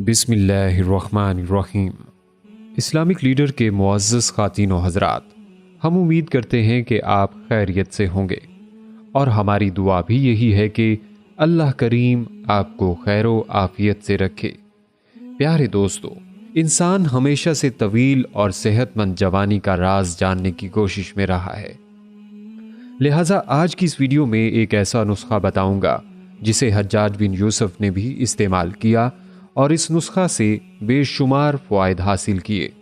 बिस्मिल्लाहिर्रहमानिर्रहीम। Islamic leader के मुअज़्ज़ज़ ख़ातीन व हज़रात, हम उम्मीद करते हैं कि आप खैरियत से होंगे और हमारी दुआ भी यही है कि अल्लाह करीम आपको खैर व आफ़ियत से रखे। प्यारे दोस्तों, इंसान हमेशा से तवील और सेहतमंद जवानी का राज जानने की कोशिश में रहा है। लिहाजा आज की इस वीडियो में एक ऐसा नुस्खा बताऊंगा जिसे हज्जाज बिन यूसुफ ने भी इस्तेमाल किया और इस नुस्खा से बेशुमार फ़वाइद हासिल किए।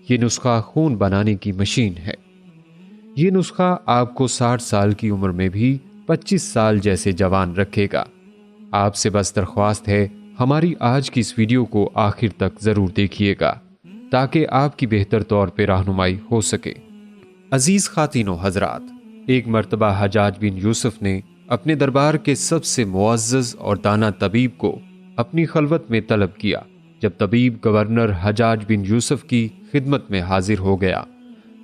ये नुस्खा खून बनाने की मशीन है। ये नुस्खा आपको 60 साल की उम्र में भी 25 साल जैसे जवान रखेगा। आपसे बस दरख्वास्त है, हमारी आज की इस वीडियो को आखिर तक ज़रूर देखिएगा ताकि आपकी बेहतर तौर पे रहनुमाई हो सके। अजीज़ ख़ातीनो हज़रात, एक मर्तबा हज्जाज बिन यूसुफ ने अपने दरबार के सबसे मुअज़्ज़ज़ और दाना तबीब को अपनी खलवत में तलब किया। जब तबीब गवर्नर हज्जाज बिन यूसुफ की खिदमत में हाजिर हो गया,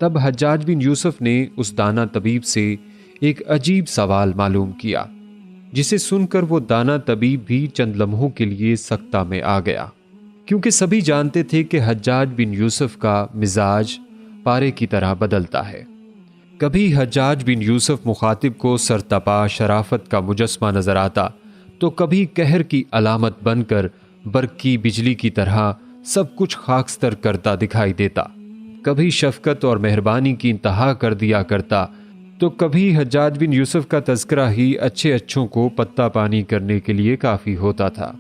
तब हज्जाज बिन यूसुफ ने उस दाना तबीब से एक अजीब सवाल मालूम किया, जिसे सुनकर वो दाना तबीब भी चंद लम्हों के लिए सख्ता में आ गया, क्योंकि सभी जानते थे कि हज्जाज बिन यूसुफ का मिजाज पारे की तरह बदलता है। कभी हज्जाज बिन यूसुफ मुखातिब को सरतपा शराफत का मुजस्मा नजर आता, तो कभी कहर की अलामत बनकर बर्क की बिजली की तरह सब कुछ खाकस्तर करता दिखाई देता। कभी शफकत और मेहरबानी की इंतहा कर दिया करता, तो कभी हज्जाज बिन यूसुफ का तज़किरा ही अच्छे अच्छों को पत्ता पानी करने के लिए काफ़ी होता था।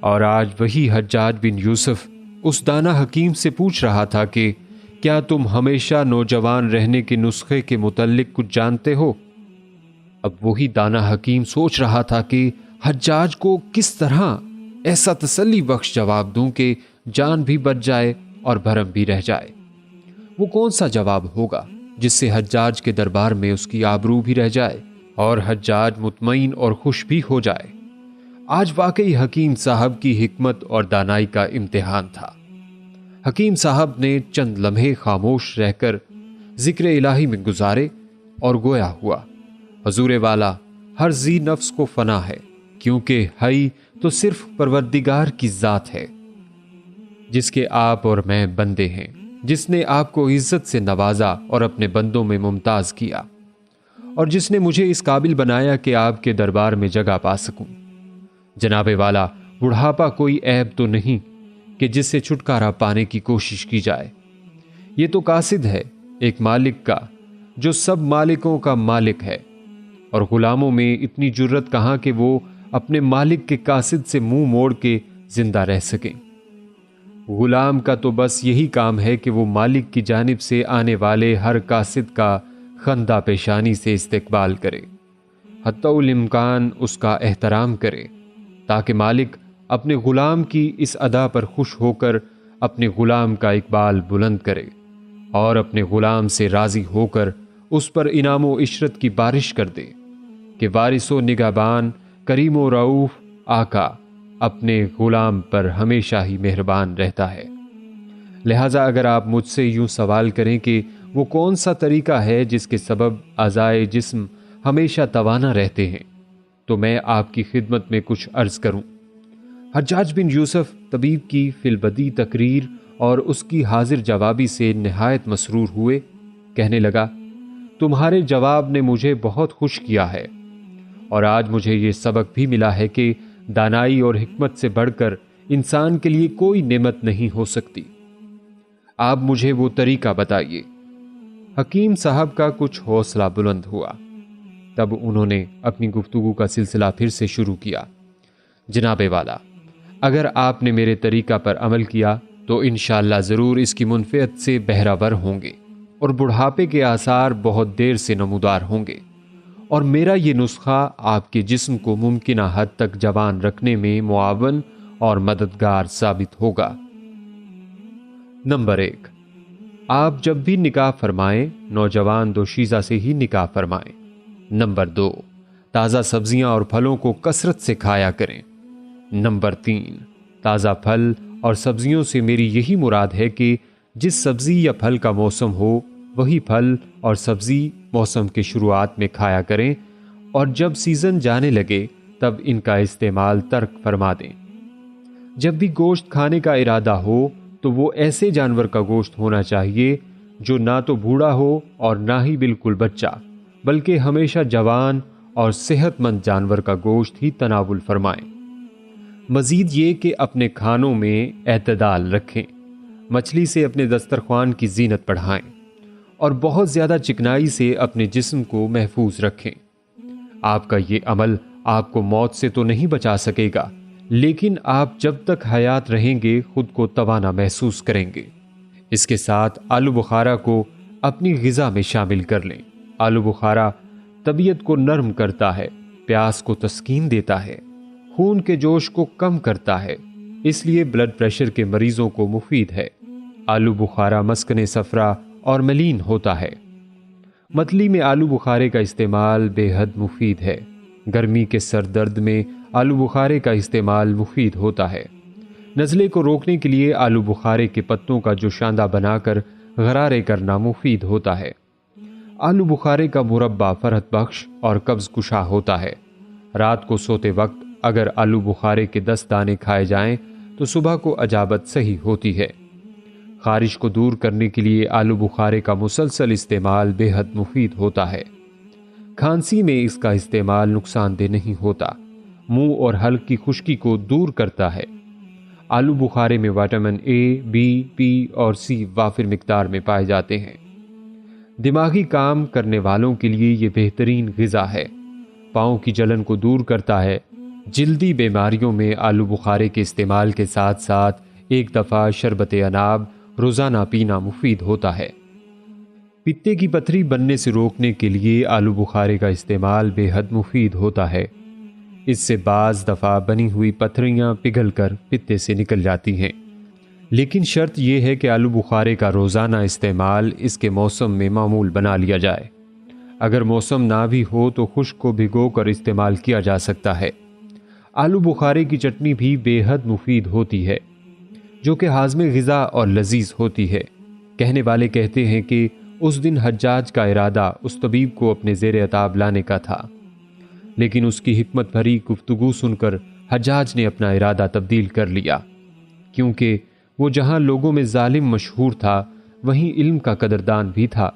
और आज वही हज्जाज बिन यूसुफ उस दाना हकीम से पूछ रहा था कि क्या तुम हमेशा नौजवान रहने के नुस्खे के मुतल्लिक कुछ जानते हो? अब वही दाना हकीम सोच रहा था कि हज्जाज को किस तरह ऐसा तसल्ली बख्श जवाब दूं कि जान भी बच जाए और भरम भी रह जाए। वो कौन सा जवाब होगा जिससे हज्जाज के दरबार में उसकी आबरू भी रह जाए और हज्जाज मुतमईन और खुश भी हो जाए। आज वाकई हकीम साहब की हिकमत और दानाई का इम्तिहान था। हकीम साहब ने चंद लम्हे खामोश रहकर जिक्र इलाही में गुजारे और गोया हुआ, हजूर वाला, हर जी नफ्स को फना है, क्योंकि हई तो सिर्फ परवरदिगार की जात है, जिसके आप और मैं बंदे हैं, जिसने आपको इज्जत से नवाजा और अपने बंदों में मुमताज किया, और जिसने मुझे इस काबिल बनाया कि आपके दरबार में जगह पा सकूं। जनाबे वाला, बुढ़ापा कोई ऐब तो नहीं कि जिससे छुटकारा पाने की कोशिश की जाए। ये तो कासिद है एक मालिक का जो सब मालिकों का मालिक है, और गुलामों में इतनी जुर्रत कहां कि वो अपने मालिक के कासिद से मुंह मोड़ के जिंदा रह सकें। गुलाम का तो बस यही काम है कि वो मालिक की जानिब से आने वाले हर कासिद का खंदा पेशानी से इस्तकबाल करे, हत्तउल इम्कान उसका एहतराम करे, ताकि मालिक अपने गुलाम की इस अदा पर खुश होकर अपने गुलाम का इकबाल बुलंद करे और अपने गुलाम से राजी होकर उस पर इनाम व इशरत की बारिश कर दे कि वारिसो निगाहबान करीमो रऊफ आका अपने गुलाम पर हमेशा ही मेहरबान रहता है। लिहाजा अगर आप मुझसे यूं सवाल करें कि वो कौन सा तरीका है जिसके सबब अज़ाए जिस्म हमेशा तवाना रहते हैं, तो मैं आपकी खिदमत में कुछ अर्ज करूं। हज्जाज बिन यूसुफ तबीब की फिलबदी तकरीर और उसकी हाजिर जवाबी से निहायत मसरूर हुए। कहने लगा, तुम्हारे जवाब ने मुझे बहुत खुश किया है, और आज मुझे ये सबक भी मिला है कि दानाई और हिकमत से बढ़कर इंसान के लिए कोई नेमत नहीं हो सकती। आप मुझे वो तरीका बताइए। हकीम साहब का कुछ हौसला बुलंद हुआ। तब उन्होंने अपनी गुफ्तगू का सिलसिला फिर से शुरू किया। जनाबे वाला, अगर आपने मेरे तरीका पर अमल किया तो इंशाअल्लाह ज़रूर इसकी मुनफ़ियत से बहरावर होंगे और बुढ़ापे के आसार बहुत देर से नमूदार होंगे, और मेरा ये नुस्खा आपके जिस्म को मुमकिना हद तक जवान रखने में मुआवन और मददगार साबित होगा। नंबर 1, आप जब भी निकाह फरमाएं, नौजवान दोशीज़ा से ही निकाह फरमाएं। नंबर 2, ताज़ा सब्जियां और फलों को कसरत से खाया करें। नंबर 3, ताज़ा फल और सब्जियों से मेरी यही मुराद है कि जिस सब्जी या फल का मौसम हो وہی پھل اور سبزی موسم کے شروعات میں کھایا کریں اور جب سیزن جانے لگے تب ان کا استعمال ترک فرما دیں۔ جب بھی گوشت کھانے کا ارادہ ہو تو وہ ایسے جانور کا گوشت ہونا چاہیے جو نہ تو بوڑھا ہو اور نہ ہی بالکل بچہ، بلکہ ہمیشہ جوان اور صحت مند جانور کا گوشت ہی تناول فرمائیں۔ مزید یہ کہ اپنے کھانوں میں اعتدال رکھیں، مچھلی سے اپنے دسترخوان کی زینت بڑھائیں اور بہت زیادہ چکنائی سے اپنے جسم کو محفوظ رکھیں۔ آپ کا یہ عمل آپ کو موت سے تو نہیں بچا سکے گا، لیکن آپ جب تک حیات رہیں گے خود کو توانا محسوس کریں گے۔ اس کے ساتھ آلو بخارا کو اپنی غذا میں شامل کر لیں۔ آلو بخارا طبیعت کو نرم کرتا ہے، پیاس کو تسکین دیتا ہے، خون کے جوش کو کم کرتا ہے، اس لیے بلڈ پریشر کے مریضوں کو مفید ہے۔ آلو بخارا مسکن صفرا اور ملین ہوتا ہے۔ متلی میں آلو بخارے کا استعمال بے حد مفید ہے۔ گرمی کے سر درد میں آلو بخارے کا استعمال مفید ہوتا ہے۔ نزلے کو روکنے کے لیے آلو بخارے کے پتوں کا جوشاندہ بنا کر غرارے کرنا مفید ہوتا ہے۔ آلو بخارے کا مربع فرحت بخش اور قبض کشا ہوتا ہے۔ رات کو سوتے وقت اگر آلو بخارے کے 10 دانے کھائے جائیں تو صبح کو اجابت صحیح ہوتی ہے۔ خارش کو دور کرنے کے لیے آلو بخارے کا مسلسل استعمال بے حد مفید ہوتا ہے۔ کھانسی میں اس کا استعمال نقصان دہ نہیں ہوتا، منہ اور حلق کی خشکی کو دور کرتا ہے۔ آلو بخارے میں وٹامن اے، بی، پی اور سی وافر مقدار میں پائے جاتے ہیں۔ دماغی کام کرنے والوں کے لیے یہ بہترین غذا ہے۔ پاؤں کی جلن کو دور کرتا ہے۔ جلدی بیماریوں میں آلو بخارے کے استعمال کے ساتھ ساتھ ایک دفعہ شربت اناب روزانہ پینا مفید ہوتا ہے۔ پتے کی پتھری بننے سے روکنے کے لیے آلو بخارے کا استعمال بے حد مفید ہوتا ہے۔ اس سے بعض دفعہ بنی ہوئی پتھریاں پگھل کر پتے سے نکل جاتی ہیں، لیکن شرط یہ ہے کہ آلو بخارے کا روزانہ استعمال اس کے موسم میں معمول بنا لیا جائے۔ اگر موسم نہ بھی ہو تو خشک کو بھگو کر استعمال کیا جا سکتا ہے۔ آلو بخارے کی چٹنی بھی بے حد مفید ہوتی ہے، جو کہ ہاضم غذا اور لذیذ ہوتی ہے۔ کہنے والے کہتے ہیں کہ اس دن حجاج کا ارادہ اس طبیب کو اپنے زیر عتاب لانے کا تھا، لیکن اس کی حکمت بھری گفتگو سن کر حجاج نے اپنا ارادہ تبدیل کر لیا، کیونکہ وہ جہاں لوگوں میں ظالم مشہور تھا وہیں علم کا قدردان بھی تھا۔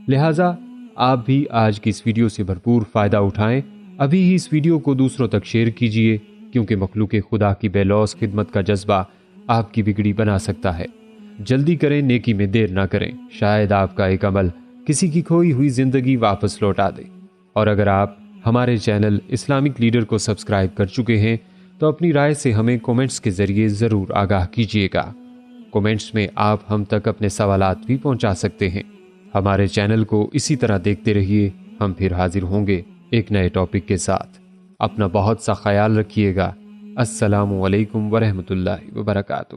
لہٰذا آپ بھی آج کی اس ویڈیو سے بھرپور فائدہ اٹھائیں۔ ابھی ہی اس ویڈیو کو دوسروں تک شیئر کیجیے، کیونکہ مخلوق خدا کی بے لوث خدمت کا جذبہ آپ کی بگڑی بنا سکتا ہے۔ جلدی کریں، نیکی میں دیر نہ کریں، شاید آپ کا ایک عمل کسی کی کھوئی ہوئی زندگی واپس لوٹا دے۔ اور اگر آپ ہمارے چینل اسلامک لیڈر کو سبسکرائب کر چکے ہیں تو اپنی رائے سے ہمیں کومنٹس کے ذریعے ضرور آگاہ کیجیے گا۔ کومنٹس میں آپ ہم تک اپنے سوالات بھی پہنچا سکتے ہیں۔ ہمارے چینل کو اسی طرح دیکھتے رہیے، ہم پھر حاضر ہوں گے ایک نئے ٹاپک کے ساتھ۔ اپنا بہت سا خیال رکھیے گا۔ السلام علیکم ورحمۃ اللہ وبرکاتہ۔